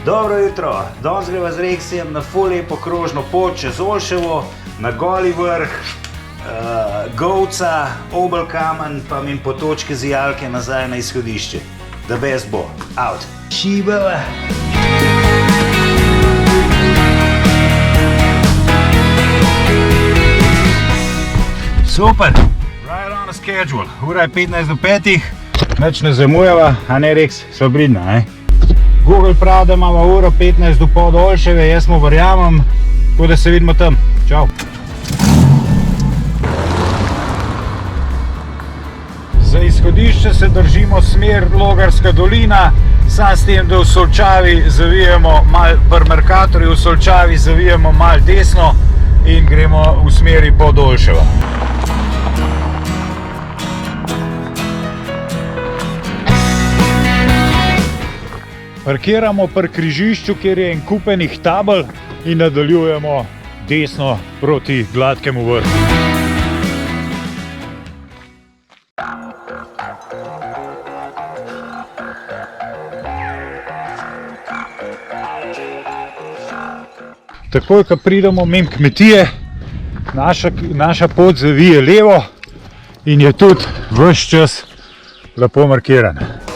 Dobro jutro, danes greva z Reksijem na ful lepo krožno pot čez Olševo, na Goli vrh, Govca, Obelkamen, pa min po točke Zijalke nazaj na izhodišče. The best bo, out. Šibava! Super! Right on a schedule, ura je 15 do 5, nič ne zamujava, a ne Reks, sva pridna, ne? Google pravi, da imamo uro 15 do pol do Olševe, jaz mu verjamem, tako da se vidimo tam. Čau! Za izhodišče se držimo smer Logarska dolina, sam s tem, da v Solčavi zavijemo malo pri Mercatorju, v Solčavi zavijemo malo desno in gremo v smeri pod Olševo. Parkiramo pri križišču, kjer je en kup enih tabel in nadaljujemo desno proti Gladkemu vrhu. Takoj, ko pridemo mimo kmetije, naša pot zavije levo in je tudi ves čas lepo markirana.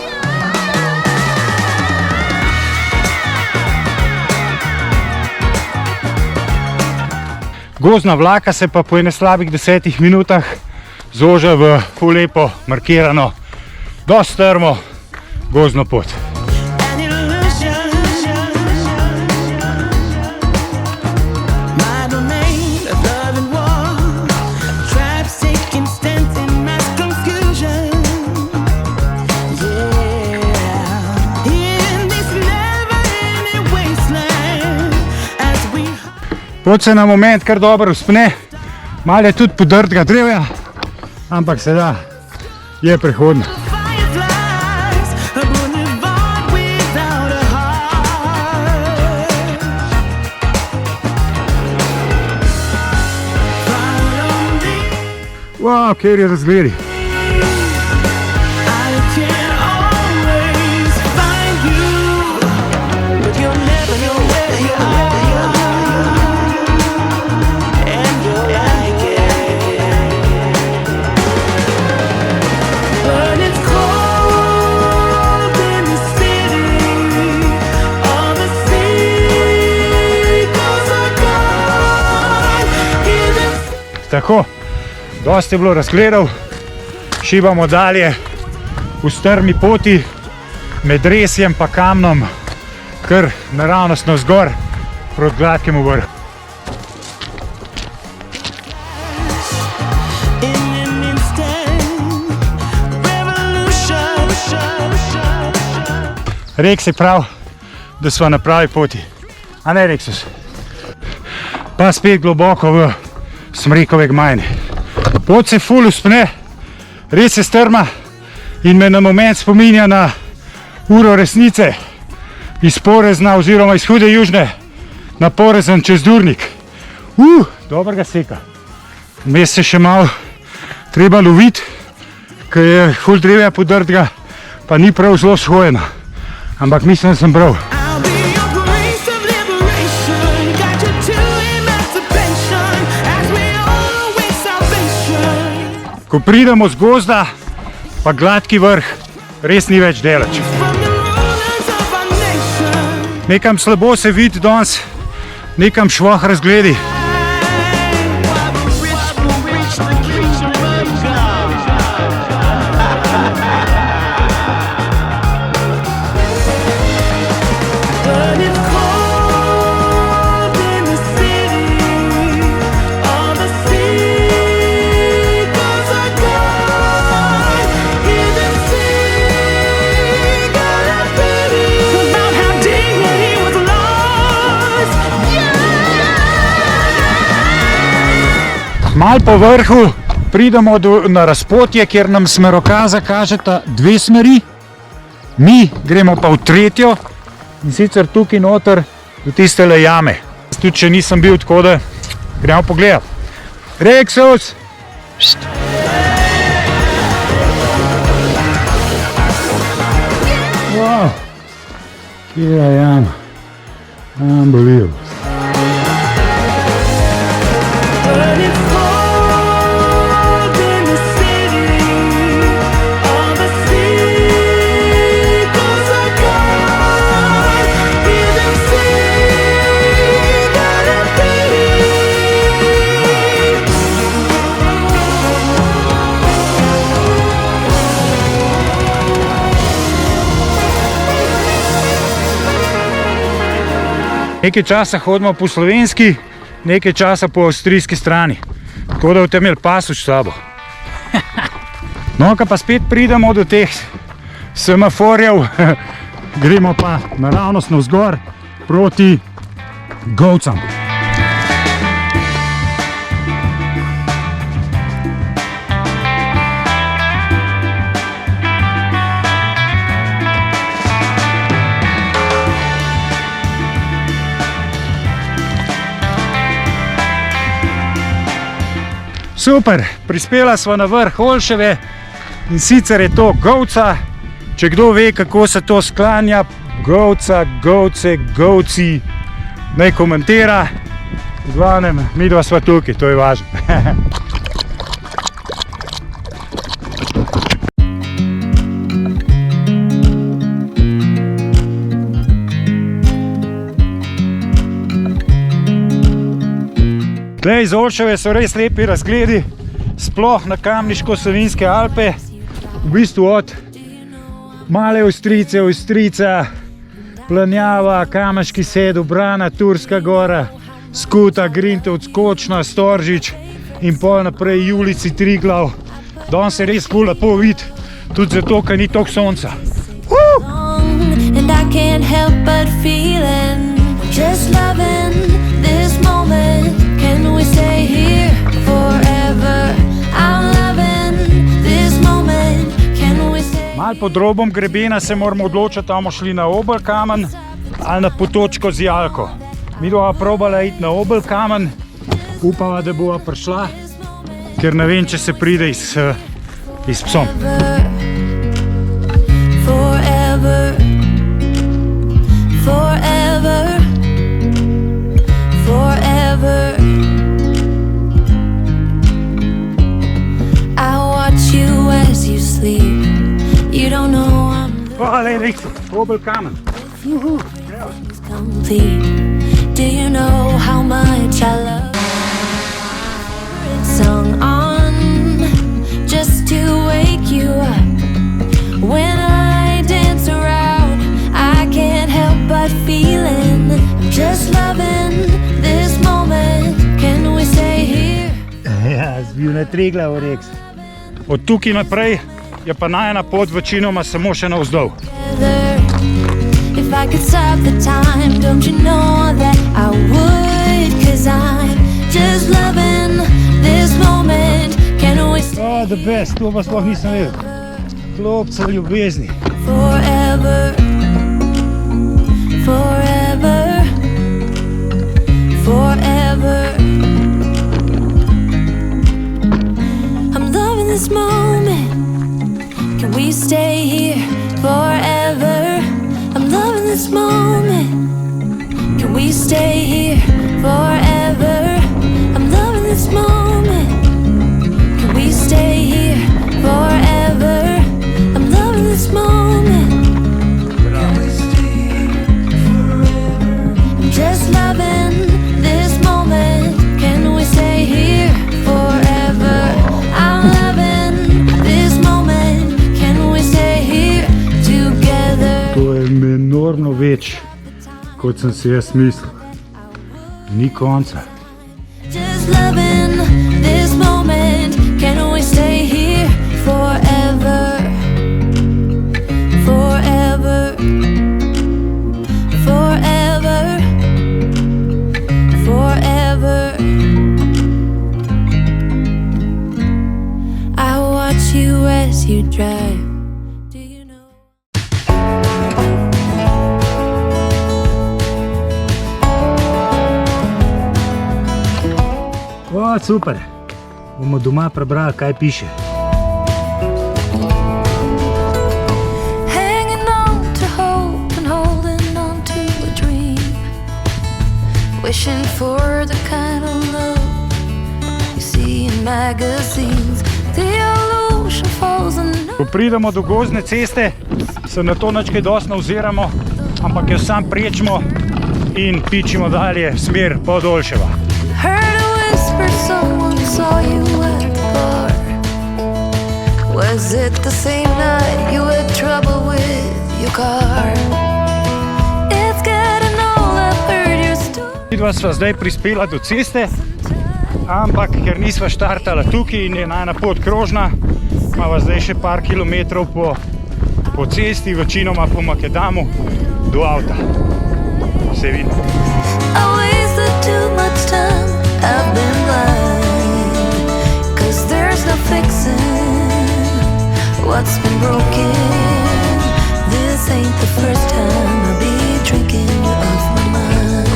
Gozdna vlaka se pa po ene slabih 10 minutah zoža v ful lepo markirano, dosti strmo gozdno pot. Pot se na moment kar dobro vzpne, malo je tudi podrtega drevja, ampak seveda je prehodna. Wow, kjer je razgledi. Tako, dosti je bilo razgledov, šibamo dalje v strmi poti med Resjem pa Kamnom, kar naravnost navzgor proti Gladkemu vrhu. Reks je prav, da sva na pravi poti, a ne Reksus? Pa spet globoko v Smrekove gmajne. Pot se ful vzpne, res je strma in me na moment spominja na uro resnice iz Porezna oziroma iz Hude Južne na Porezen čez Durnik. Dobrega seka. Vmes se še malo treba loviti, ker je ful drevja podrtega, pa ni prav zelo shojeno. Ampak mislim, da sem prav. Ko pridemo z gozda, pa Gladki vrh res ni več daleč. Nekam slabo se vidi danes, nekam švoh razgledi. Mal po vrhu pridemo na razpotje, kjer nam smerokaza kažeta dve smeri. Mi gremo pa v tretjo in sicer tukaj noter do tistele jame. Tudi če nisem bil, tako da gremo pogledat. Rexus! Wow, kje je jama? Unbelievable. Nekaj časa hodimo po slovenski, nekaj časa po avstrijski strani. Tako da boste imeli pasuš s sabo. No, ko pa spet pridemo do teh semaforjev, gremo pa naravnost navzgor proti Govcam. Super, prispela sva na vrh Olševe in sicer je to Govca. Če kdo ve, kako se to sklanja, Govca, Govce, Govci, naj komentira. V glavnem, midva sva tukaj, to je važno. Tlej iz Olševe so res lepi razgledi, sploh na Kamniško-Savinjske Alpe, v bistvu od Male Ojstrice, Ojstrica, Planjava, Kameški sed, Brana, Turska gora, Skuta, Grintovc, Kočna, Storžič in pol naprej Julici, Triglav. Danes se res ful lepo vidi, tudi zato, ker ni toliko sonca. Can we stay here forever? I'm loving this moment. Can we stay? Mal pod robom grebena se moramo odločiti, ali bomo šli na Obelkamen ali na potočko z Jalko. Mi bova probala iti na Obelkamen, upava, da bova prišla, ker ne vem, če se pride s psom. Forever, forever, forever. As you sleep, you don't know I'm Obelkamen. Do you know how much I love it sung on just to wake you up? When I dance around, I can't help but feeling I'm just loving this moment. Can we stay here? Ja, zbil na Triglav, Rex. Od tukaj naprej je pa najina pot večinoma samo še navzdol. Oh, the best, to pa sploh nisem vedel. Klopca ljubezni. Forever, forever, forever. This moment, can we stay here forever? I'm loving this moment, can we stay here forever? I'm loving this moment, can we stay here forever? I'm loving this moment, can we stay here forever? I'm just loving this moment, can we stay here forever? I'm loving this moment. Can we stay here together? To je enormno več, kot sem si jaz mislil. Ni konca. Just loving this moment. Can we stay here forever? Forever. Forever. Forever. O, super. Bomo doma prebrali, kaj piše. Hanging on to hope and holding on to a dream, wishing for the kind of love you see in magazines. The illusion falls and Ko pridemo do gozdne ceste, se na to nič kaj dosti ne oziramo, ampak jo sam priječimo in pičimo dalje v smer Podolševa. heard a whisper someone saw you at the bar. Was it the same night you had trouble with your car? It's getting old, I've heard your story. Vidva sva zdaj prispela do ceste, ampak ker nisva štartala tukaj in je najna pot krožna, imava zdaj še par kilometrov po cesti, večinoma po Makedamu, do avta. Se vidi. I wasted too much time, I've been blind, 'cause there's no fixing what's been broken. This ain't the first time I'll be drinking you off my mind.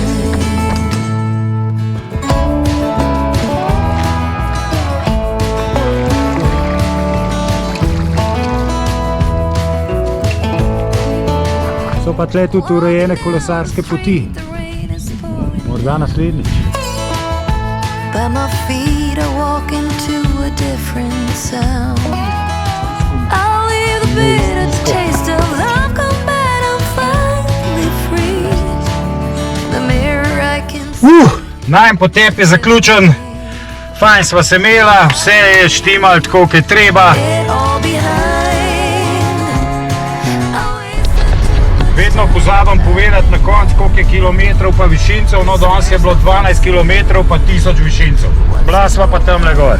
So pa tle tudi urejene kolesarske poti. The rain is pouring, Morda naslednjič. but my feet are walking to a different sound. I'll leave the bitter taste of love come back, I'm finally free. The mirror I can see. Najin potep je zaključen. Fajn sva se imela, vse je štimal tako, kot je treba. It all behind. I wasted Vedno pozabim povedati na koncu, koliko je kilometrov pa višincev. No, danes je bilo 12 kilometrov pa 1000 višincev. Bila sva pa tamle gor.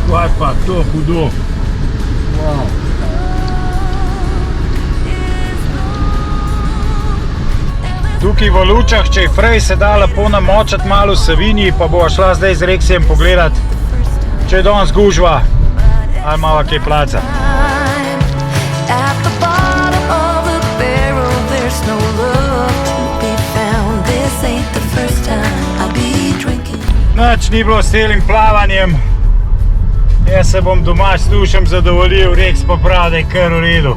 Kaj pa to hudo. Wow. Tukaj v Lučah, če je frej se da lepo namočati malo v Savinji, pa bova šla zdaj z Reksijem pogledat, če je danes gužva ali malo kaj placa. time. At the bottom of the barrel, there's no love to be found. This ain't the first time I'll be drinking. Nič ni bilo s celim plavanjem. Jaz se bom doma s tušem zadovoljil, Reks pa pravi, da je kar v redu.